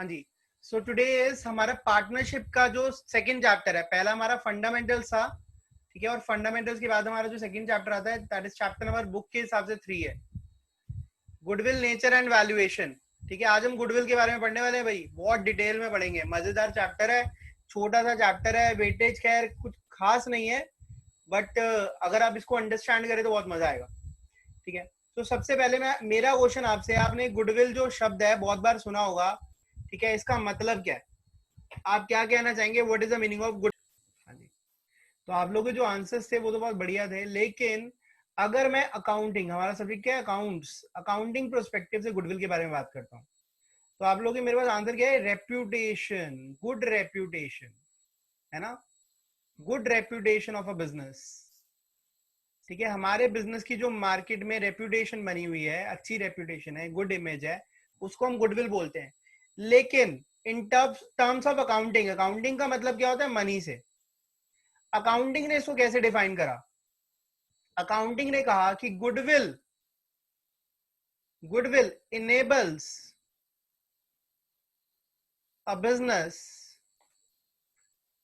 हाँ जी। So today is हमारा partnership का जो सेकंड चैप्टर है। पहला हमारा फंडामेंटल्स था, ठीक है, और फंडामेंटल्स के बाद हमारा जो सेकंड चैप्टर आता है that is chapter number book के हिसाब से 3 है, गुडविल, नेचर एंड वैल्यूएशन। ठीक है, आज हम गुडविल के बारे में पढ़ने वाले हैं भाई, बहुत डिटेल में पढ़ेंगे। मजेदार चैप्टर है, छोटा सा चैप्टर है, वेटेज खैर कुछ खास नहीं है, बट अगर आप इसको अंडरस्टैंड करें तो बहुत मजा आएगा। ठीक है, तो सबसे पहले मैं मेरा क्वेश्चन आपसे, आपने गुडविल जो शब्द है बहुत बार सुना होगा, ठीक है, इसका मतलब क्या है? आप क्या कहना चाहेंगे, what is the meaning of good? हाँ जी। तो आप लोग के जो आंसर्स थे वो तो बहुत बढ़िया थे, लेकिन अगर मैं अकाउंटिंग, हमारा सब्जेक्ट क्या है, अकाउंट्स, अकाउंटिंग प्रोस्पेक्टिव से गुडविल के बारे में बात करता हूँ, तो आप लोग के मेरे पास आंसर क्या है? रेप्यूटेशन, गुड रेप्यूटेशन, है ना, good reputation of a business. ठीक है, हमारे बिजनेस की जो मार्केट में रेप्यूटेशन बनी हुई है, अच्छी रेप्यूटेशन है, गुड इमेज है, उसको हम गुडविल बोलते हैं। लेकिन in terms of accounting, accounting का मतलब क्या होता है? मनी से। अकाउंटिंग ने इसको कैसे डिफाइन करा? अकाउंटिंग ने कहा कि goodwill, goodwill enables a business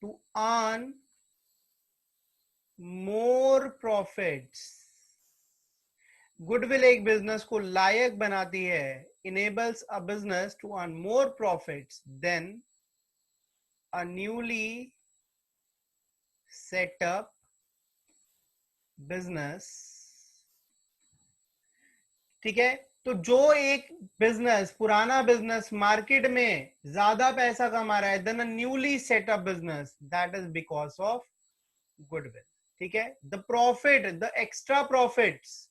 to earn more profits. Goodwill एक बिजनेस को लायक बनाती है, enables a business to earn more profits than a newly setup business. ठीक है, तो जो एक बिजनेस, पुराना बिजनेस मार्केट में ज्यादा पैसा कमा रहा है than a newly setup business, that is because of goodwill. ठीक है, the profit, the extra profits,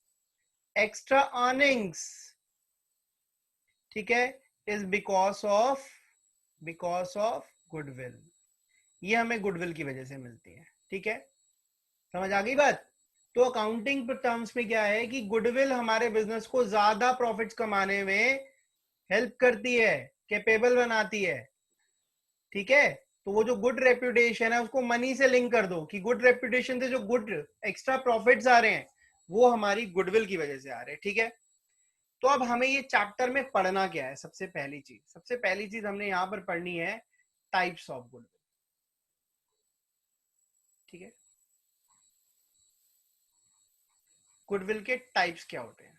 extra earnings, ठीक है, इज बिकॉज ऑफ गुडविल। ये हमें गुडविल की वजह से मिलती है। ठीक है, समझ आ गई बात? तो अकाउंटिंग टर्म्स में क्या है कि गुडविल हमारे बिजनेस को ज्यादा प्रॉफिट्स कमाने में हेल्प करती है, कैपेबल बनाती है। ठीक है, तो वो जो गुड रेप्यूटेशन है उसको मनी से लिंक कर दो कि गुड रेप्यूटेशन से जो गुड एक्स्ट्रा प्रॉफिट्स आ रहे हैं वो हमारी गुडविल की वजह से आ रहे हैं। ठीक है, तो अब हमें ये चैप्टर में पढ़ना क्या है? सबसे पहली चीज हमने यहां पर पढ़नी है टाइप्स ऑफ गुडविल। ठीक है, गुडविल के टाइप्स क्या होते हैं?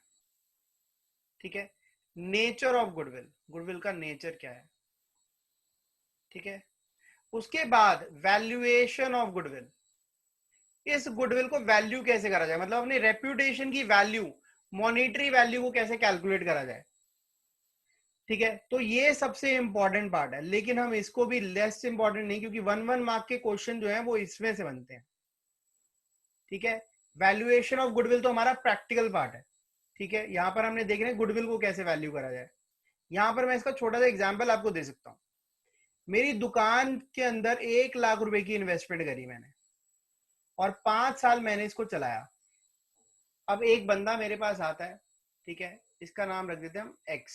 ठीक है, नेचर ऑफ गुडविल, गुडविल का नेचर क्या है? ठीक है, उसके बाद वैल्यूएशन ऑफ गुडविल, इस गुडविल को वैल्यू कैसे करा जाए, मतलब अपनी रेप्यूटेशन की वैल्यू, मॉनिटरी वैल्यू को कैसे कैलकुलेट करा जाए। ठीक है, तो ये सबसे इंपॉर्टेंट पार्ट है, लेकिन हम इसको भी लेस इंपॉर्टेंट नहीं, क्योंकि 1 मार्क के क्वेश्चन जो है वो इसमें से बनते हैं। ठीक है, वैल्यूएशन ऑफ गुडविल तो हमारा प्रैक्टिकल पार्ट है। ठीक है, यहां पर हमने देख रहे हैं गुडविल को कैसे वैल्यू करा जाए। यहां पर मैं इसका छोटा सा एग्जाम्पल आपको दे सकता हूं। मेरी दुकान के अंदर 1 लाख रुपए की इन्वेस्टमेंट करी मैंने, और 5 साल मैंने इसको चलाया। अब एक बंदा मेरे पास आता है, ठीक है, इसका नाम रख देते हैं हम एक्स।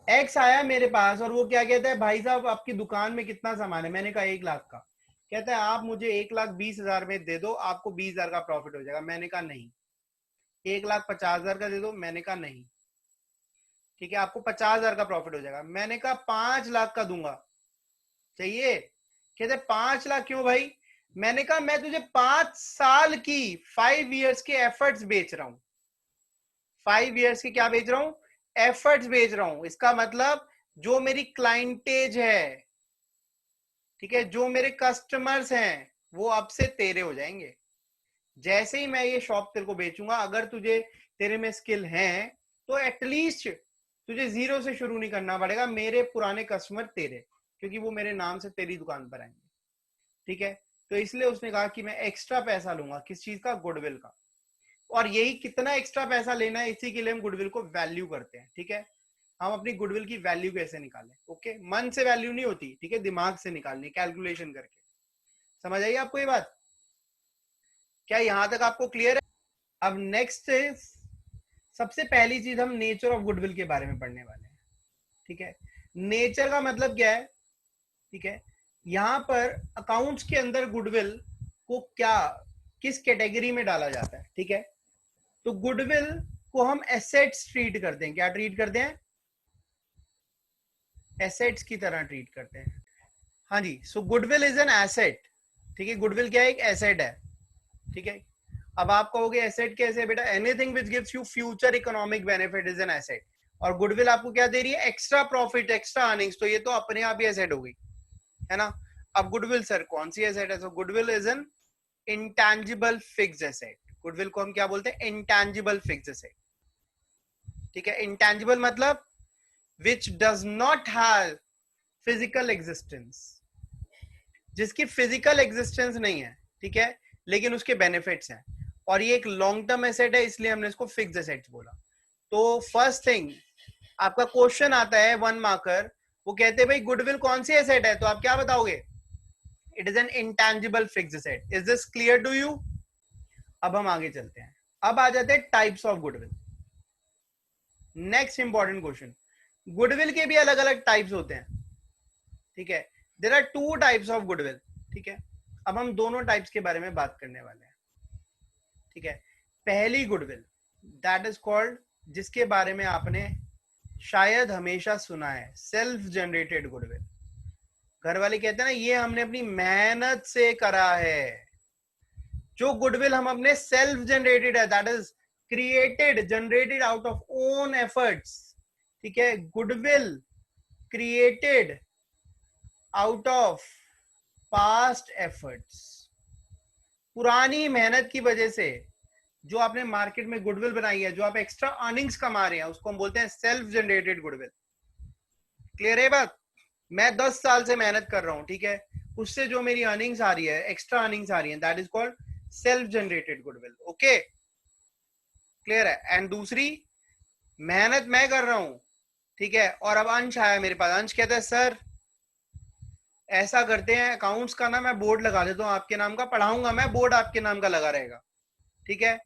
एक्स आया मेरे पास और वो क्या कहता है, भाई साहब आपकी दुकान में कितना सामान है? मैंने कहा 1 लाख का। कहता है आप मुझे 1,20,000 में दे दो, आपको 20,000 का प्रॉफिट हो जाएगा। मैंने कहा नहीं। 1,50,000 का दे दो। मैंने कहा नहीं। ठीक है, आपको 50,000 का प्रॉफिट हो जाएगा। मैंने कहा 5 लाख का दूंगा, चाहिए? कहते 5 लाख क्यों भाई? मैंने कहा मैं तुझे 5 साल की, 5 years के एफर्ट्स बेच रहा हूं। 5 years के क्या बेच रहा हूं? एफर्ट्स बेच रहा हूं। इसका मतलब जो मेरी क्लाइंटेज है, ठीक है, जो मेरे कस्टमर्स हैं, वो अब से तेरे हो जाएंगे। जैसे ही मैं ये शॉप तेरे को बेचूंगा, अगर तुझे, तेरे में स्किल है, तो एटलीस्ट तुझे जीरो से शुरू नहीं करना पड़ेगा। मेरे पुराने कस्टमर तेरे, क्योंकि वो मेरे नाम से तेरी दुकान पर आएंगे। ठीक है, तो इसलिए उसने कहा कि मैं एक्स्ट्रा पैसा लूंगा। किस चीज का? गुडविल का। और यही कितना एक्स्ट्रा पैसा लेना है, इसी के लिए हम गुडविल को वैल्यू करते हैं। ठीक है, हम अपनी गुडविल की वैल्यू कैसे निकालें? ओके, मन से वैल्यू नहीं होती, ठीक है, दिमाग से निकालनी, कैलकुलेशन करके। समझ आई आपको ये बात? क्या यहां तक आपको क्लियर है? अब नेक्स्ट इज, सबसे पहली चीज हम नेचर ऑफ गुडविल के बारे में पढ़ने वाले हैं। ठीक है, नेचर का मतलब क्या है? ठीक है, यहां पर अकाउंट्स के अंदर गुडविल को क्या, किस कैटेगरी में डाला जाता है? ठीक है, तो गुडविल को हम एसेट्स ट्रीट करते हैं। क्या ट्रीट करते हैं? एसेट्स की तरह ट्रीट करते हैं। हाँ जी, सो गुडविल इज एन एसेट। ठीक है, गुडविल क्या है? एक एसेट है। ठीक है, अब आप कहोगे एसेट कैसे बेटा? Anything which gives you future economic benefit is an asset. और गुडविल आपको क्या दे रही है? Extra profit, extra earnings. तो ये तो अपने आप ही एसेट हो गई, है ना। अब गुडविल सर कौन सी एसेट है? So goodwill is an intangible fixed asset. Goodwill को हम क्या बोलते हैं? Intangible fixed asset. ठीक है, इंटैंजिबल मतलब which does not have physical existence, जिसकी फिजिकल एग्जिस्टेंस नहीं है। ठीक है, लेकिन उसके बेनिफिट्स हैं। और ये एक लॉन्ग टर्म एसेट है, इसलिए हमने इसको फिक्स्ड एसेट्स बोला। तो फर्स्ट थिंग आपका क्वेश्चन आता है 1 मार्कर, वो कहते हैं भाई गुडविल कौन सी एसेट है? तो आप क्या बताओगे? It is an intangible fixed asset. Is this clear to you? अब हम आगे चलते हैं। अब आ जाते हैं types of goodwill. Next important question, goodwill के भी अलग अलग टाइप्स होते हैं। ठीक है, there are 2 types of goodwill. ठीक है, अब हम दोनों टाइप्स के बारे में बात करने वाले हैं। ठीक है, पहली गुडविल दैट इज कॉल्ड, जिसके बारे में आपने शायद हमेशा सुना है, सेल्फ जनरेटेड गुडविल। घर वाले कहते हैं ना, ये हमने अपनी मेहनत से करा है। जो गुडविल हम अपने सेल्फ जनरेटेड है, that is created, generated out of own efforts. ठीक है, goodwill created out of past efforts. पुरानी मेहनत की वजह से जो आपने मार्केट में गुडविल बनाई है, जो आप एक्स्ट्रा अर्निंग्स कमा रहे हैं, उसको हम बोलते हैं सेल्फ जनरेटेड गुडविल। क्लियर है बात? मैं 10 साल से मेहनत कर रहा हूं, ठीक है, उससे जो मेरी अर्निंग्स आ रही है, एक्स्ट्रा अर्निंग्स आ रही है, that is called self generated goodwill. Okay, clear है? एंड दूसरी, मेहनत मैं कर रहा हूं, ठीक है, और अब अंश आया मेरे पास। अंश कहता है सर ऐसा करते हैं, अकाउंट्स का ना मैं बोर्ड लगा देता हूं आपके नाम का, पढ़ाऊंगा मैं, बोर्ड आपके नाम का लगा रहेगा। ठीक है,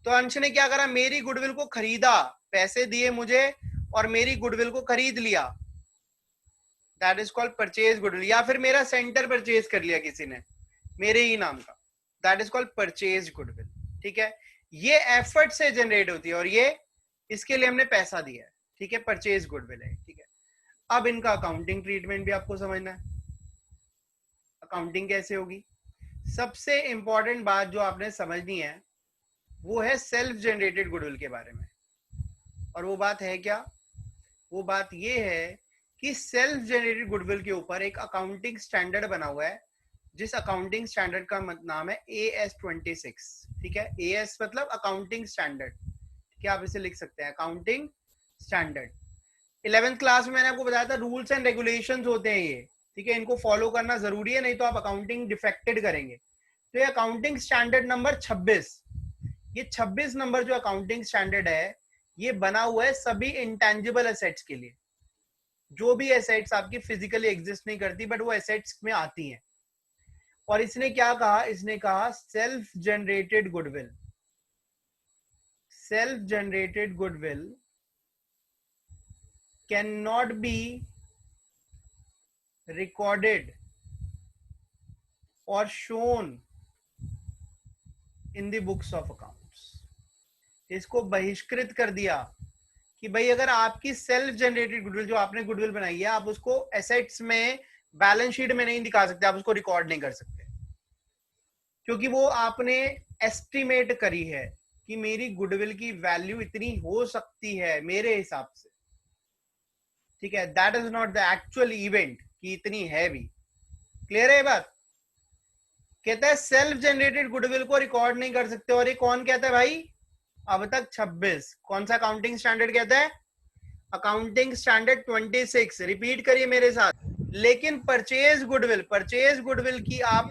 तो अंश ने क्या करा? मेरी गुडविल को खरीदा, पैसे दिए मुझे और मेरी गुडविल को खरीद लिया। That is called purchase goodwill. या फिर मेरा सेंटर परचेज कर लिया किसी ने मेरे ही नाम का, that is called purchase goodwill. ठीक है, ये एफर्ट से जनरेट होती है और ये इसके लिए हमने पैसा दिया है। ठीक है, परचेज गुडविल है। ठीक है, अब इनका अकाउंटिंग ट्रीटमेंट भी आपको समझना है। अकाउंटिंग कैसे होगी? सबसे इंपॉर्टेंट बात जो आपने समझनी है वो है सेल्फ जनरेटेड गुडविल के बारे में। और वो बात है क्या? वो बात ये है कि सेल्फ जनरेटेड गुडविल के ऊपर एक अकाउंटिंग स्टैंडर्ड बना हुआ है, जिस अकाउंटिंग स्टैंडर्ड का नाम है AS26। ठीक है, AS मतलब अकाउंटिंग स्टैंडर्ड। क्या आप इसे लिख सकते हैं? Accounting standard. 11th क्लास में मैंने आपको बताया था, रूल्स एंड रेगुलेशंस होते हैं ये। ठीक है, इनको फॉलो करना जरूरी है, नहीं तो आप अकाउंटिंग डिफेक्टेड करेंगे। तो ये अकाउंटिंग स्टैंडर्ड नंबर 26, ये 26 नंबर जो अकाउंटिंग स्टैंडर्ड है, ये बना हुआ है सभी इंटेंजिबल एसेट्स के लिए। जो भी एसेट्स आपकी फिजिकली एग्जिस्ट नहीं करती बट वो एसेट्स में आती हैं। और इसने क्या कहा? इसने कहा self generated goodwill, self generated goodwill can not be recorded or shown in the books of accounts। इसको बहिष्कृत कर दिया कि भाई अगर आपकी सेल्फ जनरेटेड गुडविल, जो आपने गुडविल बनाई है, आप उसको एसेट्स में, बैलेंस शीट में नहीं दिखा सकते, आप उसको रिकॉर्ड नहीं कर सकते, क्योंकि वो आपने एस्टिमेट करी है कि मेरी गुडविल की वैल्यू इतनी हो सकती है मेरे हिसाब से। ठीक है, that is not the actual event कि इतनी है भी। क्लियर है ये बात? कहता है सेल्फ जनरेटेड गुडविल को रिकॉर्ड नहीं कर सकते। और ये कौन कहता है भाई? अब तक 26। कौन सा अकाउंटिंग स्टैंडर्ड कहता है? Accounting standard 26। रिपीट करिए मेरे साथ। लेकिन परचेज गुडविल, परचेज गुडविल की आप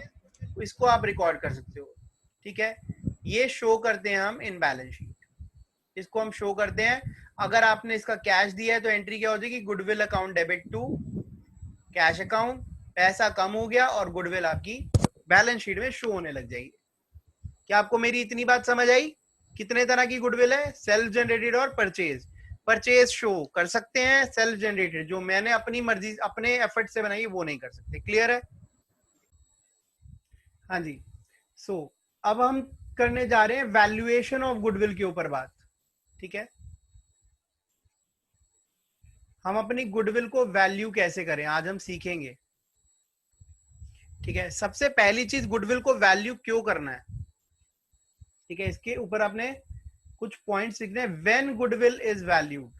इसको आप रिकॉर्ड कर सकते हो। ठीक है, ये शो करते हैं हम इन बैलेंस शीट, इसको हम शो करते हैं। अगर आपने इसका कैश दिया है तो एंट्री क्या हो जाएगी? Goodwill account debit to cash account, पैसा कम हो गया और गुडविल आपकी बैलेंस शीट में शो होने लग जाएगी। क्या आपको मेरी इतनी बात समझ आई? कितने तरह की गुडविल है? सेल्फ जनरेटेड और परचेज। परचेज शो कर सकते हैं, सेल्फ जनरेटेड जो मैंने अपनी मर्जी, अपने एफर्ट से बनाई, वो नहीं कर सकते। क्लियर है? हाँ जी। सो अब हम करने जा रहे हैं वैल्यूएशन ऑफ गुडविल के ऊपर बात। ठीक है, हम अपनी गुडविल को वैल्यू कैसे करें, आज हम सीखेंगे। ठीक है, सबसे पहली चीज गुडविल को वैल्यू क्यों करना है। ठीक है, इसके ऊपर आपने कुछ पॉइंट्स लिखने हैं। व्हेन गुडविल इज वैल्यूड,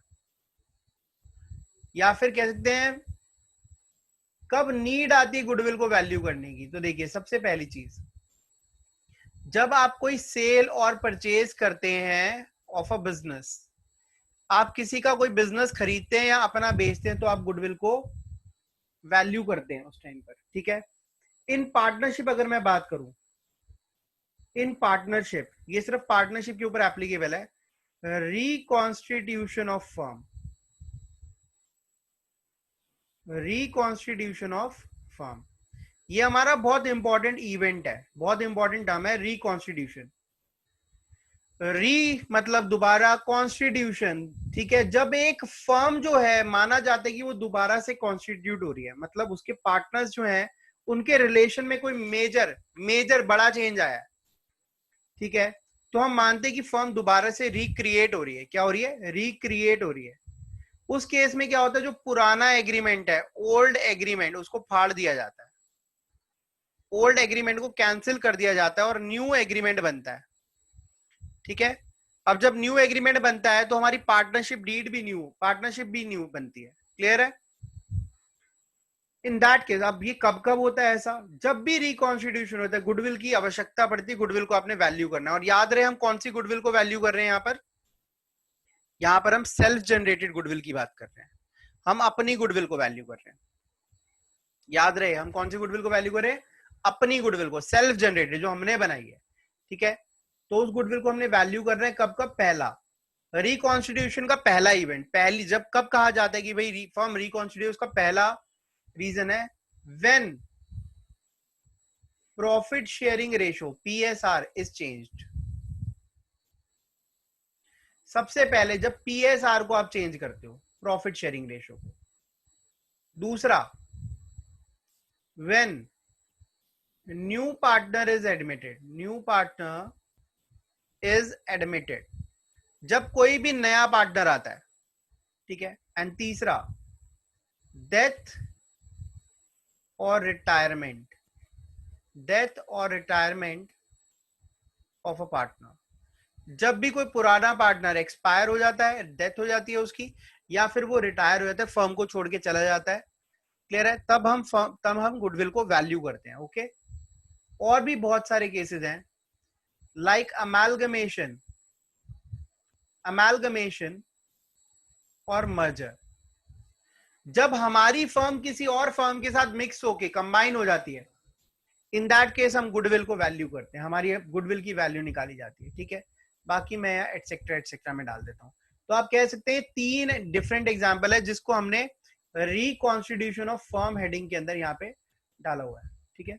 या फिर कह सकते हैं कब नीड आती है गुडविल को वैल्यू करने की। तो देखिए, सबसे पहली चीज, जब आप कोई सेल और परचेज करते हैं ऑफ अ बिजनेस, आप किसी का कोई बिजनेस खरीदते हैं या अपना बेचते हैं, तो आप गुडविल को वैल्यू करते हैं उस टाइम पर। ठीक है, इन पार्टनरशिप अगर मैं बात करूं, इन पार्टनरशिप, ये सिर्फ पार्टनरशिप के ऊपर एप्लीकेबल है। Reconstitution of firm, reconstitution of firm, ये हमारा बहुत इंपॉर्टेंट इवेंट है, बहुत इंपॉर्टेंट टर्म है रिकॉन्स्टिट्यूशन। री मतलब दोबारा, कॉन्स्टिट्यूशन, ठीक है, जब एक फर्म जो है माना जाता है कि वो दोबारा से कॉन्स्टिट्यूट हो रही है, मतलब उसके पार्टनर्स जो हैं उनके रिलेशन में कोई मेजर मेजर बड़ा चेंज आया है। ठीक है, तो हम मानते हैं कि फर्म दोबारा से रिक्रिएट हो रही है। क्या हो रही है? रिक्रिएट हो रही है। उस केस में क्या होता है, जो पुराना एग्रीमेंट है, ओल्ड एग्रीमेंट, उसको फाड़ दिया जाता है, ओल्ड एग्रीमेंट को कैंसिल कर दिया जाता है और न्यू एग्रीमेंट बनता है। ठीक है, अब जब न्यू एग्रीमेंट बनता है तो हमारी पार्टनरशिप डीड भी न्यू, पार्टनरशिप भी न्यू बनती है। क्लियर है? इन दैट केस, अब ये कब कब होता है ऐसा, जब भी रिकॉन्स्टिट्यूशन होता है, गुडविल की आवश्यकता पड़ती है, गुडविल को आपने वैल्यू करना है। और याद रहे हम कौन सी गुडविल को वैल्यू कर रहे हैं यहाँ पर हम सेल्फ जनरेटेड गुडविल की बात कर रहे हैं, हम अपनी गुडविल को वैल्यू कर रहे हैं। याद रहे हम कौन सी गुडविल को वैल्यू कर रहे हैं? अपनी गुडविल को, सेल्फ जनरेटेड जो हमने बनाई है। ठीक है, तो उस गुडविल को हमने वैल्यू कर रहे हैं कब कब? पहला रिकॉन्स्टिट्यूशन का पहला इवेंट, पहली जब कब कहा जाता है कि भाई फर्म रिकॉन्स्टिट्यूट, उसका पहला रीजन है when profit sharing ratio PSR is changed. सबसे पहले जब पीएसआर को आप चेंज करते हो, प्रॉफिट शेयरिंग रेशियो को। दूसरा, when new partner is admitted, new partner is admitted, जब कोई भी नया पार्टनर आता है। ठीक है, एंड तीसरा, डेथ और रिटायरमेंट, डेथ और रिटायरमेंट ऑफ अ पार्टनर, जब भी कोई पुराना पार्टनर एक्सपायर हो जाता है, डेथ हो जाती है उसकी, या फिर वो रिटायर हो जाता है, फर्म को छोड़ के चला जाता है। क्लियर है? तब हम गुडविल को वैल्यू करते हैं। ओके, और भी बहुत सारे केसेस हैं, लाइक अमेलगमेशन, अमेलगमेशन और मर्जर, जब हमारी फर्म किसी और फर्म के साथ मिक्स होके कंबाइन हो जाती है, इन दैट केस हम गुडविल को वैल्यू करते हैं, हमारी गुडविल की वैल्यू निकाली जाती है। ठीक है, बाकी मैं एटसेट्रा एटसेट्रा में डाल देता हूं। तो आप कह सकते हैं तीन डिफरेंट एग्जांपल है जिसको हमने रिकॉन्स्टिट्यूशन ऑफ फर्म हेडिंग के अंदर यहाँ पे डाला हुआ है। ठीक है,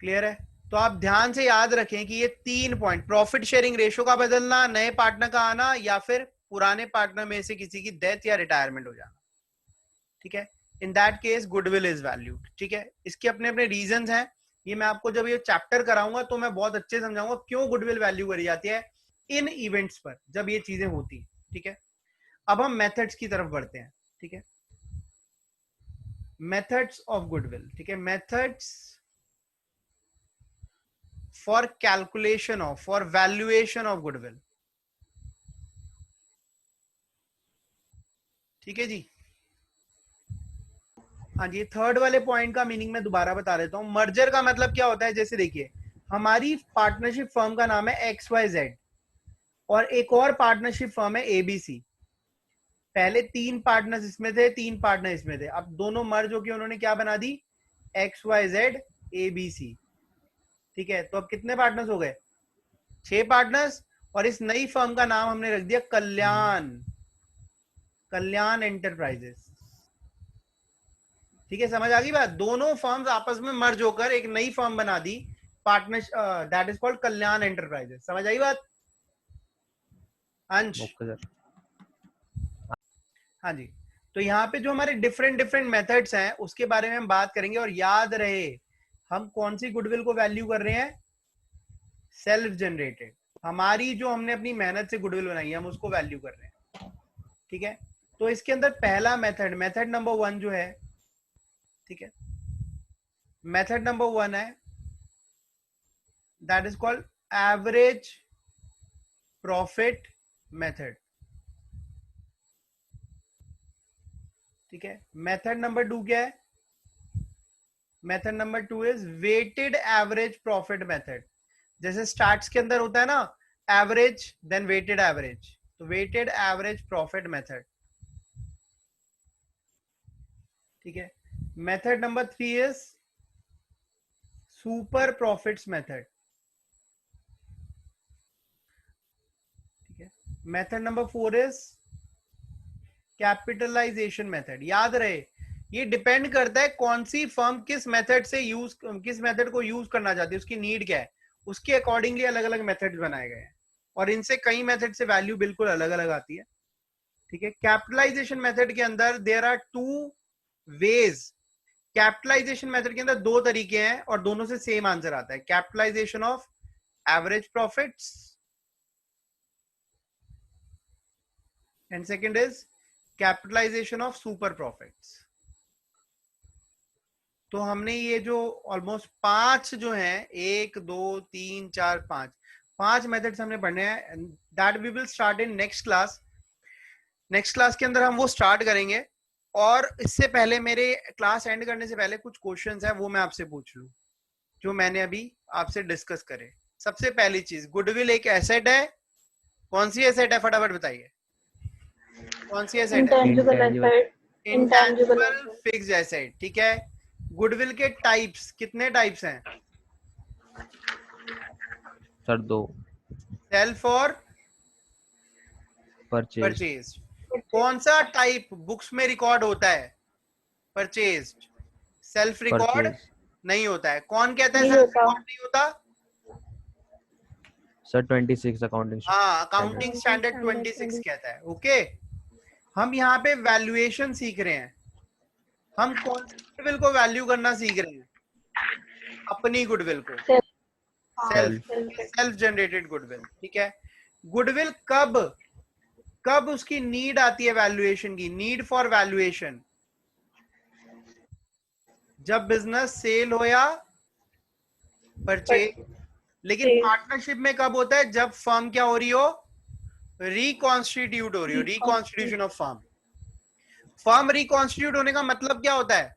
क्लियर है? तो आप ध्यान से याद रखें कि ये तीन पॉइंट, प्रॉफिट शेयरिंग रेशियो का बदलना, नए पार्टनर का आना, या फिर पुराने पार्टनर में से किसी की डेथ या रिटायरमेंट हो जाना। ठीक है, in that case goodwill is valued. ठीक है, इसके अपने अपने रीजंस हैं, ये मैं आपको जब ये चैप्टर कराऊंगा तो मैं बहुत अच्छे समझाऊंगा क्यों गुडविल वैल्यू करी जाती है इन इवेंट्स पर, जब ये चीजें होती हैं। ठीक है, अब हम मेथड्स की तरफ बढ़ते हैं। ठीक है, मेथड्स ऑफ गुडविल। ठीक है, methods for calculation of, for valuation of goodwill. ठीक है जी, हाँ जी, थर्ड वाले पॉइंट का मीनिंग मैं दोबारा बता देता हूँ। मर्जर का मतलब क्या होता है, जैसे देखिए हमारी पार्टनरशिप फर्म का नाम है XYZ और एक और पार्टनरशिप फर्म है ABC। पहले तीन पार्टनर्स इसमें थे, तीन पार्टनर इसमें थे, अब दोनों मर्ज होकर उन्होंने क्या बना दी? XYZ ABC। ठीक है, तो अब कितने पार्टनर्स हो गए? 6 पार्टनर्स। और इस नई फर्म का नाम हमने रख दिया कल्याण, कल्याण एंटरप्राइजेस। ठीक है, समझ आ गई बात? दोनों फर्म्स आपस में मर्ज होकर एक नई फर्म बना दी, partner, that is called Kalyan enterprises. समझ आई बात अंश? हाँ जी, तो यहाँ पे जो हमारे डिफरेंट डिफरेंट मेथड्स हैं उसके बारे में हम बात करेंगे। और याद रहे हम कौन सी गुडविल को वैल्यू कर रहे हैं? सेल्फ जनरेटेड, हमारी जो हमने अपनी मेहनत से गुडविल बनाई है हम उसको वैल्यू कर रहे हैं। ठीक है, तो इसके अंदर पहला मेथड नंबर 1 जो है, ठीक है, मेथड नंबर 1 है, that is called average profit method. ठीक है, मेथड नंबर 2 क्या है? Method number 2 is weighted average profit method. जैसे स्टार्ट्स के अंदर होता है ना, एवरेज देन वेटेड एवरेज, तो वेटेड एवरेज प्रॉफिट मेथड। ठीक है, method number 3 is super profits method. ठीक है, method number 4 is capitalisation method. याद रहे, ये डिपेंड करता है कौन सी फर्म किस मेथड को यूज करना चाहती है, उसकी नीड क्या है, उसके अकॉर्डिंगली अलग अलग मेथड्स बनाए गए हैं, और इनसे कई मेथड से वैल्यू बिल्कुल अलग अलग आती है। ठीक है, कैपिटलाइजेशन मेथड के अंदर there are 2 ways. Capitalisation method के अंदर 2 तरीके हैं और दोनों से सेम आंसर आता है, capitalisation of average profits and second is capitalisation of super profits. तो हमने ये जो ऑलमोस्ट 5 जो हैं, 1 2 3 4 5 मेथड्स हमने पढ़ने हैं, that we will start in next class. Next class के अंदर हम वो स्टार्ट करेंगे, और इससे पहले मेरे क्लास एंड करने से पहले कुछ क्वेश्चंस हैं, वो मैं आपसे पूछ लूं जो मैंने अभी आपसे डिस्कस करे। सबसे पहली चीज, गुडविल एक एसेट है, कौन सी एसेट है फटाफट बताइए, कौन सी एसेट है? Intangible fixed asset. ठीक है, गुडविल के टाइप्स कितने टाइप्स हैं सर? 2। सेल्फ और परचेज। कौन सा टाइप बुक्स में रिकॉर्ड होता है? परचेज। सेल्फ रिकॉर्ड नहीं होता है। कौन कहता है सेल्फ रिकॉर्ड नहीं होता? Sir 26 accounting. हाँ, अकाउंटिंग स्टैंडर्ड 26 कहता है। ओके, हम यहाँ पे वैल्यूएशन सीख रहे हैं, हम कौन सी गुडविल को वैल्यू करना सीख रहे हैं? अपनी गुडविल को, सेल्फ जनरेटेड गुडविल। ठीक है, गुडविल कब उसकी नीड आती है वैल्यूएशन की, नीड फॉर वैल्यूएशन? जब बिजनेस सेल हो या परचेज। लेकिन पार्टनरशिप में कब होता है? जब फर्म क्या हो रही हो, रिकॉन्स्टिट्यूट हो रही हो, reconstitution of firm. Firm reconstitute होने का मतलब क्या होता है?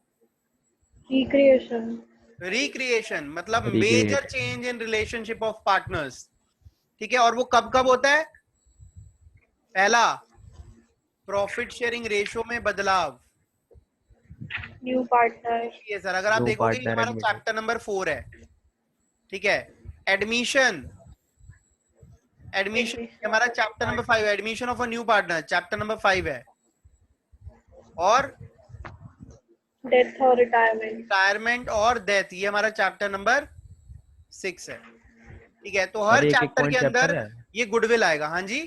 रिक्रिएशन, मतलब major change in relationship of partners. ठीक है, और वो कब कब होता है? पहला, प्रॉफिट शेयरिंग रेशो में बदलाव, न्यू पार्टनर। ये सर, अगर आप देखोगे हमारा चैप्टर नंबर 4 है। ठीक है, एडमिशन हमारा चैप्टर नंबर 5 है, admission of a new partner chapter number 5 है, और डेथ और रिटायरमेंट और डेथ ये हमारा चैप्टर नंबर 6 है। ठीक है, तो हर चैप्टर के अंदर ये गुडविल आएगा। हाँ जी,